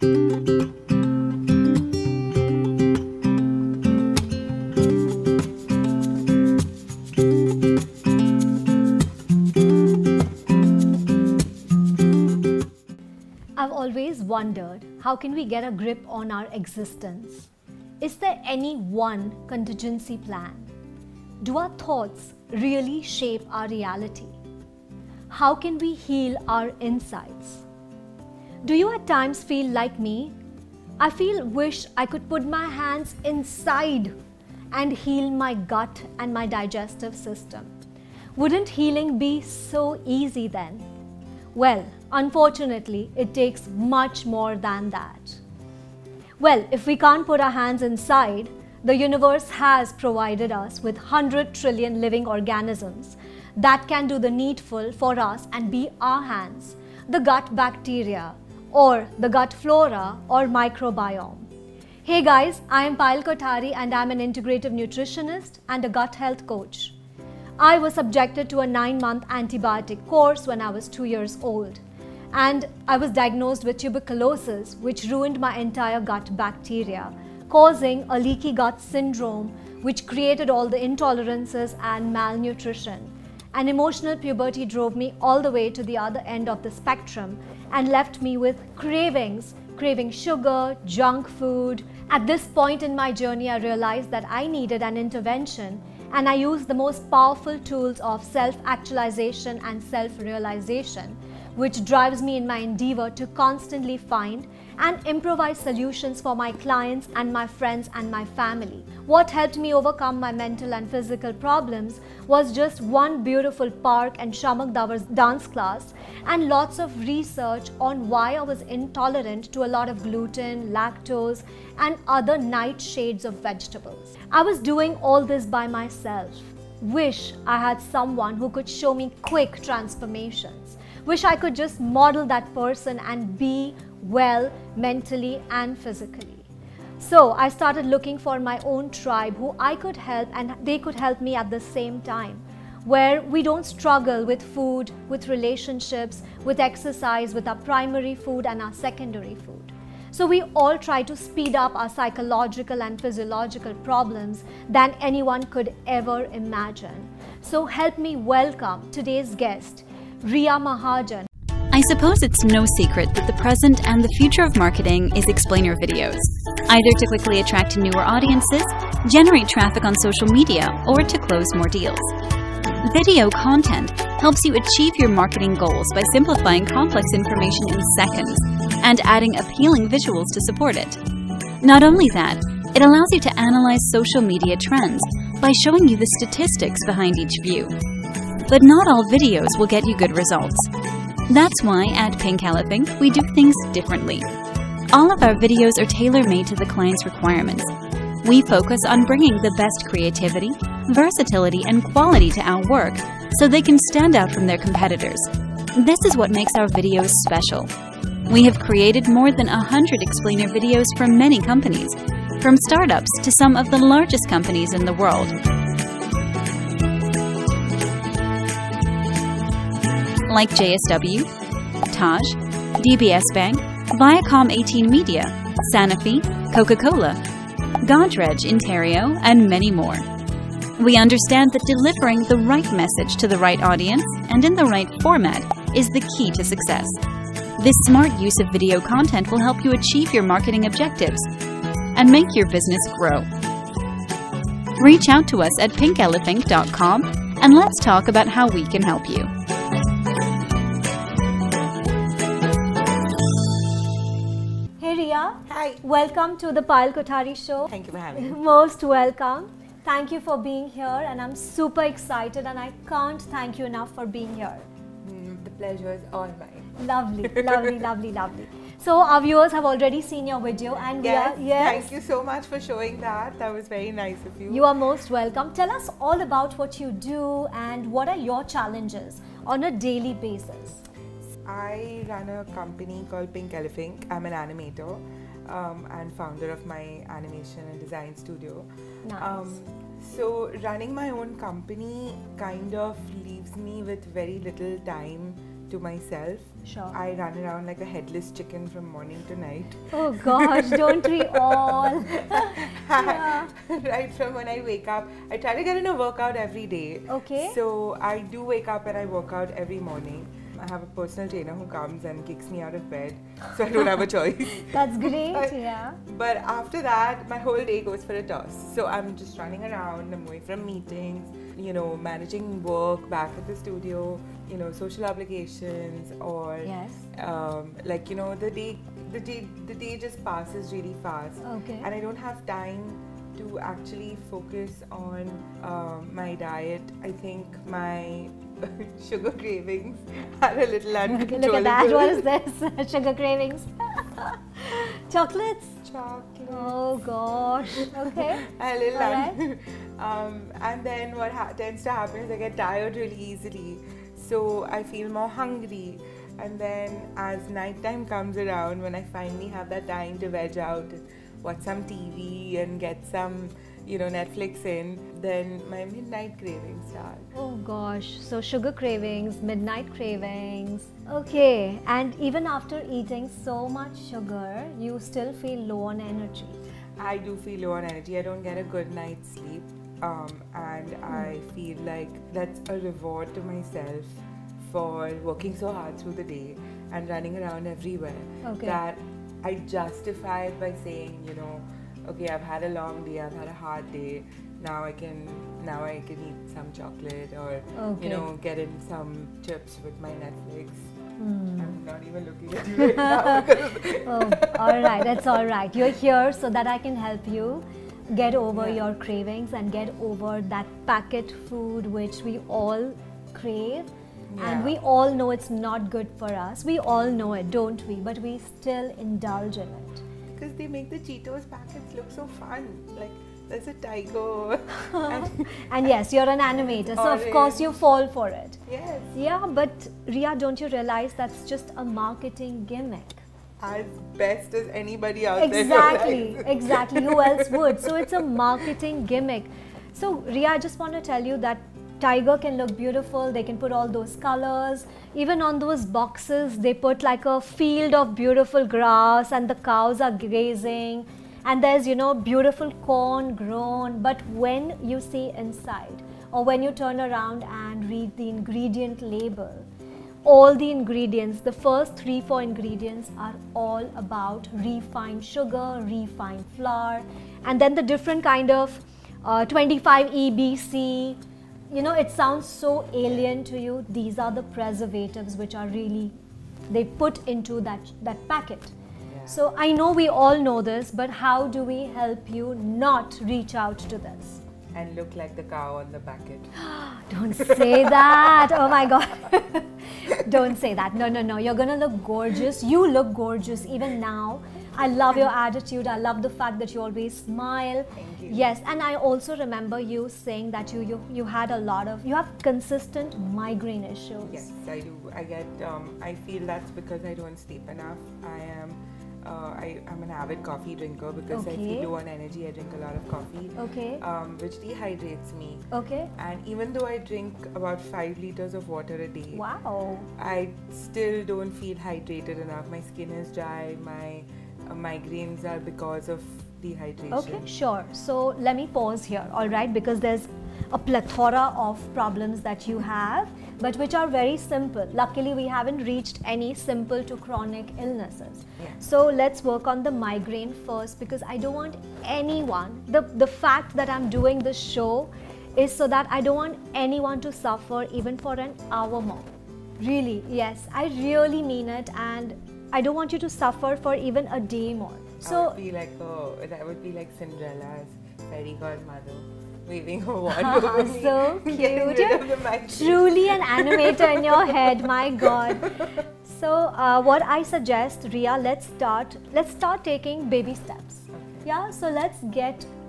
I've always wondered, how can we get a grip on our existence? Is there any one contingency plan? Do our thoughts really shape our reality? How can we heal our insides? Do you at times feel like me? I wish I could put my hands inside and heal my gut and my digestive system. Wouldn't healing be so easy then? Well, unfortunately, it takes much more than that. Well, if we can't put our hands inside, the universe has provided us with 100 trillion living organisms that can do the needful for us and be our hands, the gut bacteria or the gut flora or microbiome. Hey guys, I am Payal Kothari and I'm an integrative nutritionist and a gut health coach. I was subjected to a 9-month antibiotic course when I was 2 years old, and I was diagnosed with tuberculosis, which ruined my entire gut bacteria, causing a leaky gut syndrome, which created all the intolerances and malnutrition. And emotional puberty drove me all the way to the other end of the spectrum and left me with craving sugar, junk food. At this point in my journey, I realized that I needed an intervention, and I used the most powerful tools of self-actualization and self-realization, which drives me in my endeavor to constantly find and improvise solutions for my clients and my friends and my family. What helped me overcome my mental and physical problems was just one beautiful park and Shamak Davar's dance class and lots of research on why I was intolerant to a lot of gluten, lactose and other nightshades of vegetables. I was doing all this by myself. Wish I had someone who could show me quick transformations. Wish I could just model that person and be well mentally and physically. So I started looking for my own tribe who I could help and they could help me at the same time, where we don't struggle with food, with relationships, with exercise, with our primary food and our secondary food. So we all try to speed up our psychological and physiological problems than anyone could ever imagine. So help me welcome today's guest, Riya Mahajan. I suppose it's no secret that the present and the future of marketing is explainer videos, either to quickly attract newer audiences, generate traffic on social media, or to close more deals. Video content helps you achieve your marketing goals by simplifying complex information in seconds and adding appealing visuals to support it. Not only that, it allows you to analyze social media trends by showing you the statistics behind each view. But not all videos will get you good results. That's why at Pink Elephant, we do things differently. All of our videos are tailor-made to the client's requirements. We focus on bringing the best creativity, versatility, and quality to our work so they can stand out from their competitors. This is what makes our videos special. We have created more than 100 explainer videos for many companies, from startups to some of the largest companies in the world. Like JSW, Taj, DBS Bank, Viacom 18 Media, Sanofi, Coca-Cola, Godrej Ontario, and many more. We understand that delivering the right message to the right audience and in the right format is the key to success. This smart use of video content will help you achieve your marketing objectives and make your business grow. Reach out to us at pinkelephant.com and let's talk about how we can help you. Hey Riya. Hi. Welcome to the Payal Kothari show. Thank you for having me. Most welcome. Thank you for being here and I'm super excited and I can't thank you enough for being here. The pleasure is all mine. Lovely, lovely, lovely, lovely. So our viewers have already seen your video and Yes, we are, thank you so much for showing that. That was very nice of you. You are most welcome. Tell us all about what you do and what are your challenges on a daily basis. I run a company called Pink Elephant. I'm an animator and founder of my animation and design studio. Nice. So running my own company kind of leaves me with very little time to myself. Sure. I run around like a headless chicken from morning to night. Oh gosh, don't we all? Yeah. Right from when I wake up, I try to get in a workout every day. Okay. So I do wake up and I work out every morning. I have a personal trainer who comes and kicks me out of bed, so I don't have a choice. That's great, yeah. But after that, my whole day goes for a toss. So I'm just running around, I'm going from meetings, you know, managing work back at the studio, you know, social obligations, or Yes. like, you know, the day just passes really fast. Okay. And I don't have time to actually focus on my diet. I think my sugar cravings are a little uncontrollable. Look at that. What is this? Sugar cravings. Chocolates? Chocolate. Oh gosh. Okay. A little Alright. and then what tends to happen is I get tired really easily, so I feel more hungry. And then as nighttime comes around, when I finally have that time to veg out, watch some TV and get some, you know, Netflix in, then my midnight cravings start. Oh gosh. So sugar cravings, midnight cravings. Okay. And even after eating so much sugar, you still feel low on energy. I do feel low on energy. I don't get a good night's sleep, and I feel like that's a reward to myself for working so hard through the day and running around everywhere. Okay. That I justify it by saying, you know, okay, I've had a long day, I've had a hard day. Now I can eat some chocolate, or Okay. you know, get in some chips with my Netflix. Hmm. I'm not even looking at you right now. Because Oh, all right. That's all right. You're here so that I can help you get over Yeah. your cravings and get over that packet food which we all crave. And Yeah. we all know it's not good for us. We all know it, don't we? But we still indulge in it. Because they make the Cheetos packets look so fun. Like, there's a tiger. and And yes, you're an animator, so of course you fall for it. yes, Yeah, but Ria, don't you realize that's just a marketing gimmick? as best as anybody out Exactly, there. exactly. Who else would? So it's a marketing gimmick. So Ria, I just want to tell you that tiger can look beautiful. They can put all those colors. Even on those boxes, they put like a field of beautiful grass and the cows are grazing. And there's, you know, beautiful corn grown. But when you see inside, or when you turn around and read the ingredient label, all the ingredients, the first 3-4 ingredients are all about refined sugar, refined flour, and then the different kind of 25 EBC. You know, it sounds so alien to you. These are the preservatives which are really, they put into that packet. Yeah. So I know we all know this, but how do we help you not reach out to this? And look like the cow on the packet. Don't say that. Oh my God. Don't say that. No, no, no. You're going to look gorgeous. You look gorgeous even now. I love your attitude. I love the fact that you always smile. Thank you. Yes, and I also remember you saying that you had a lot of, you have consistent migraine issues. Yes, I do. I feel that's because I don't sleep enough. I'm an avid coffee drinker because I Okay. feel low on energy. I drink a lot of coffee, Okay. which dehydrates me. Okay. And even though I drink about 5 liters of water a day, Wow. I still don't feel hydrated enough. My skin is dry. My migraines are because of dehydration. Okay, sure. So let me pause here, all right, because there's a plethora of problems that you have, but which are very simple. Luckily, we haven't reached any simple to chronic illnesses. Yeah. So let's work on the migraine first, because I don't want anyone, the fact that I'm doing this show is so that I don't want anyone to suffer even for an hour more. Really, yes, I really mean it, and I don't want you to suffer for even a day more. I would be like Cinderella's fairy godmother, waving her wand over me, So getting cute. rid of the migraine. Truly an animator in your head, my God. So what I suggest, Ria, let's start taking baby steps. Okay. Yeah, so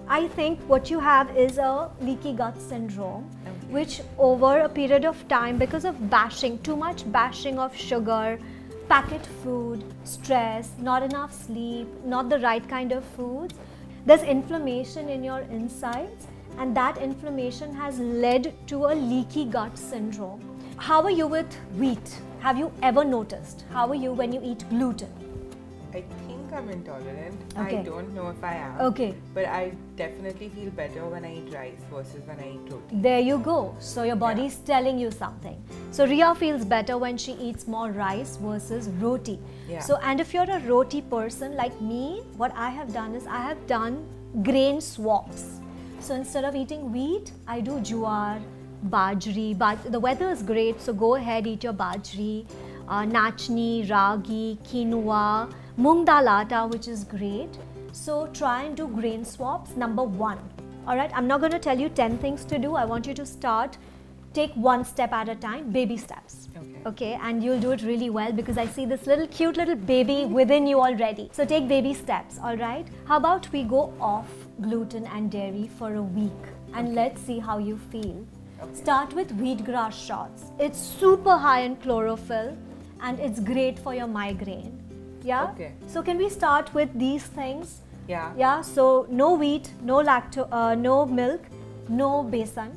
I think what you have is a leaky gut syndrome, Okay. which over a period of time, because of too much bashing of sugar, packet food, stress, not enough sleep, not the right kind of foods, there's inflammation in your insides, and that inflammation has led to a leaky gut syndrome. How are you with wheat? have you ever noticed? How are you when you eat gluten? I think I'm intolerant. Okay. I don't know if I am. Okay. But I definitely feel better when I eat rice versus when I eat roti. There you go. So your body is telling you something. So Riya feels better when she eats more rice versus roti. Yeah. So, and if you're a roti person like me, what I have done is I have done grain swaps. So instead of eating wheat, I do jowar, bajri. The weather is great, so go ahead, eat your bajri, nachni, ragi, quinoa, mung dal atta, which is great. So try and do grain swaps, number 1. Alright, I'm not going to tell you 10 things to do. I want you to start, take one step at a time, baby steps. Okay, and you'll do it really well because I see this little cute little baby within you already. So take baby steps, alright? How about we go off gluten and dairy for a week and let's see how you feel. Start with wheatgrass shots. It's super high in chlorophyll and it's great for your migraine. Yeah? Okay. So can we start with these things? Yeah. Yeah, so no wheat, no no milk, no besan.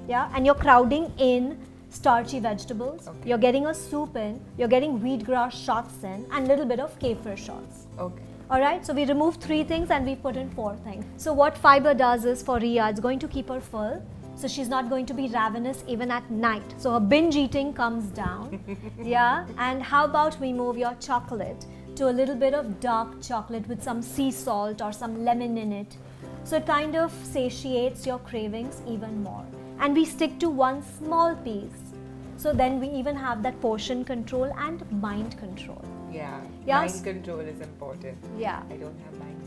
Yeah, and you're crowding in starchy vegetables. Okay. You're getting a soup in, you're getting wheatgrass shots in, and little bit of kefir shots. Okay. Alright, so we remove 3 things and we put in 4 things. So what fiber does is for Riya, it's going to keep her full. So she's not going to be ravenous even at night. So her binge eating comes down. Yeah, and how about we move your chocolate to a little bit of dark chocolate with some sea salt or some lemon in it. So it kind of satiates your cravings even more. And we stick to one small piece. So then we even have that portion control and mind control. Yeah. Yes. Mind control is important. Yeah. I don't have mind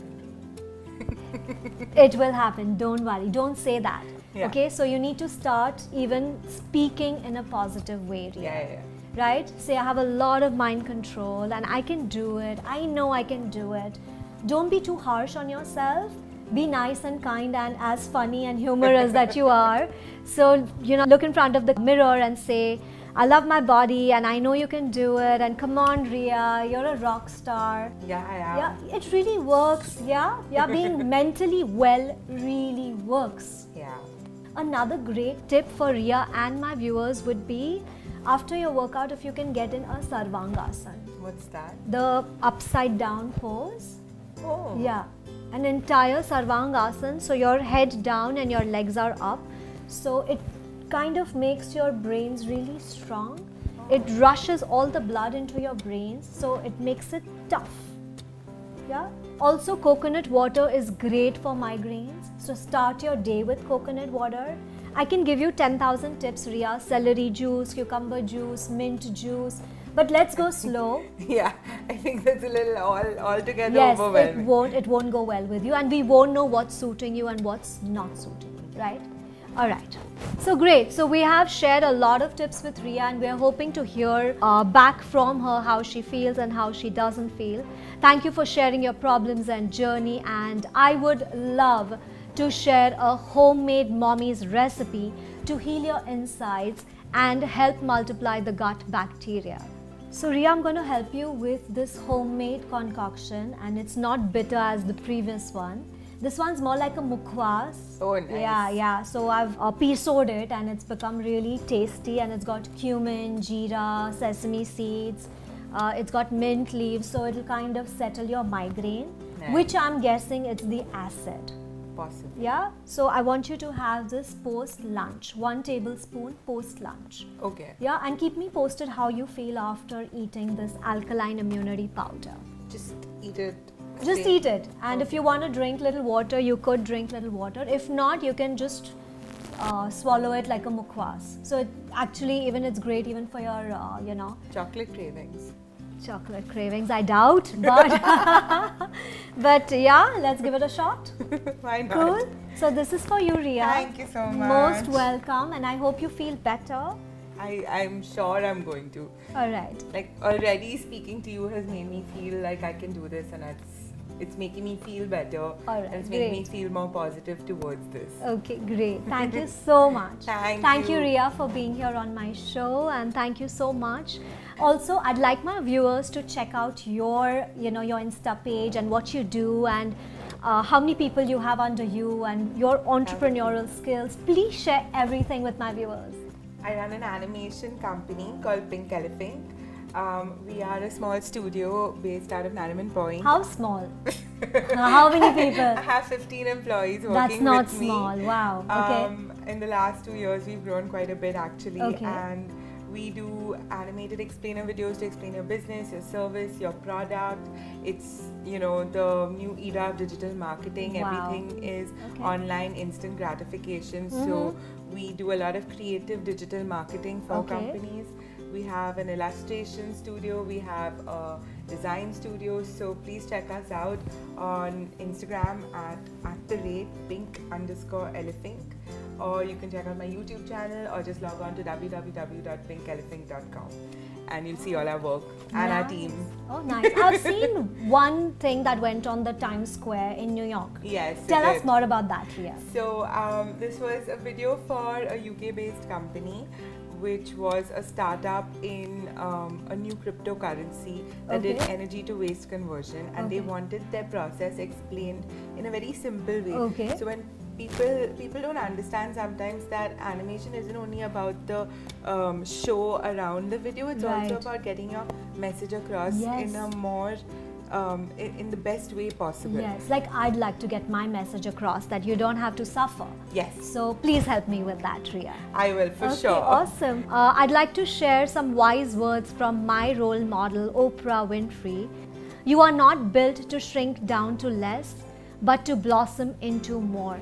control. It will happen, don't worry, don't say that. Yeah. Okay, so you need to start even speaking in a positive way, Riya. Yeah. Right? Say, I have a lot of mind control and I can do it. I know I can do it. Don't be too harsh on yourself. Be nice and kind and as funny and humorous that you are. So, look in front of the mirror and say, I love my body and I know you can do it. And come on, Riya, you're a rock star. Yeah, I am. Yeah, it really works. Yeah, being mentally well really works. Yeah. Another great tip for Riya and my viewers would be, after your workout, if you can get in a Sarvangasana. What's that? The upside down pose. Oh. Yeah, an entire Sarvangasana, so your head down and your legs are up. So it kind of makes your brains really strong. It rushes all the blood into your brains, so it makes it tough. Yeah. Also, coconut water is great for migraines. So start your day with coconut water. I can give you 10,000 tips, Riya. Celery juice, cucumber juice, mint juice. But let's go slow. Yeah, I think that's a little altogether Yes, overwhelming. it won't go well with you, and we won't know what's suiting you and what's not suiting you, right? All right. So great. So we have shared a lot of tips with Riya and we're hoping to hear back from her how she feels and how she doesn't feel. Thank you for sharing your problems and journey, and I would love to share a homemade mommy's recipe to heal your insides and help multiply the gut bacteria. So Riya, I'm going to help you with this homemade concoction, and it's not bitter as the previous one. This one's more like a mukhwas. Oh, nice. Yeah. So I've pisoed it and it's become really tasty, and it's got cumin, jeera, sesame seeds. It's got mint leaves, so it'll kind of settle your migraine, Nice. which I'm guessing it's the acid. Possibly. Yeah. So I want you to have this post lunch, 1 tablespoon post lunch. Okay. Yeah, and keep me posted how you feel after eating this alkaline immunity powder. Just eat it. Just straight. eat it, and if you want to drink little water, you could drink little water. If not, you can just swallow it like a mukhwas. So it actually, it's great even for your, Chocolate cravings. chocolate cravings. I doubt, but but yeah, let's give it a shot. Why not? Cool. So this is for you, Riya. Thank you so much. Most welcome, and I hope you feel better. I'm sure I'm going to. All right. Like, already speaking to you has made me feel like I can do this, and it's making me feel better. All right, and it's making me great. feel more positive towards this. Okay, great. Thank you so much. Thank you, you. Riya, for being here on my show, and thank you so much. Also, I'd like my viewers to check out your Insta page and what you do, and how many people you have under you, and your entrepreneurial skills. Please share everything with my viewers. I run an animation company called Pink Elephant. We are a small studio based out of Nariman Point. How small? How many people? I have 15 employees working That's not with me. small. Wow. Okay. In the last 2 years, we've grown quite a bit actually. Okay. And we do animated explainer videos to explain your business, your service, your product. It's, you know, the new era of digital marketing. Wow. Everything is Okay. online, instant gratification. So we do a lot of creative digital marketing for Okay. companies. We have an illustration studio, we have a design studio, so please check us out on Instagram at @pink_elephink, or you can check out my YouTube channel, or just log on to www.pinkelephink.com and you'll see all our work and our Nice. team. Oh, nice. I've seen one thing that went on the Times Square in New York. Yes. Tell it us did. more about that, Riya. So this was a video for a UK-based company, which was a startup in a new cryptocurrency that did Okay. energy to waste conversion, and they Okay. wanted their process explained in a very simple way. Okay. So when people don't understand sometimes that animation isn't only about the show around the video, it's also Right. about getting your message across Yes. in a more in the best way possible. Yes, like I'd like to get my message across that you don't have to suffer. Yes. So please help me with that, Riya. I will, for Okay, sure. awesome. I'd like to share some wise words from my role model, Oprah Winfrey. You are not built to shrink down to less, but to blossom into more.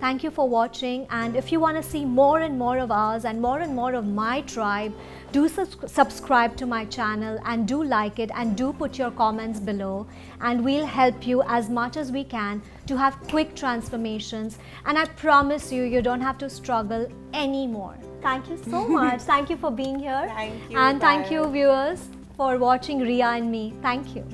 Thank you for watching, and if you want to see more and more of ours and more of my tribe, do subscribe to my channel and do like it and do put your comments below, and we'll help you as much as we can to have quick transformations, and I promise you, you don't have to struggle anymore. Thank you so much. Thank you for being here. Thank you. And thank Bye. you, viewers, for watching Riya and me. Thank you.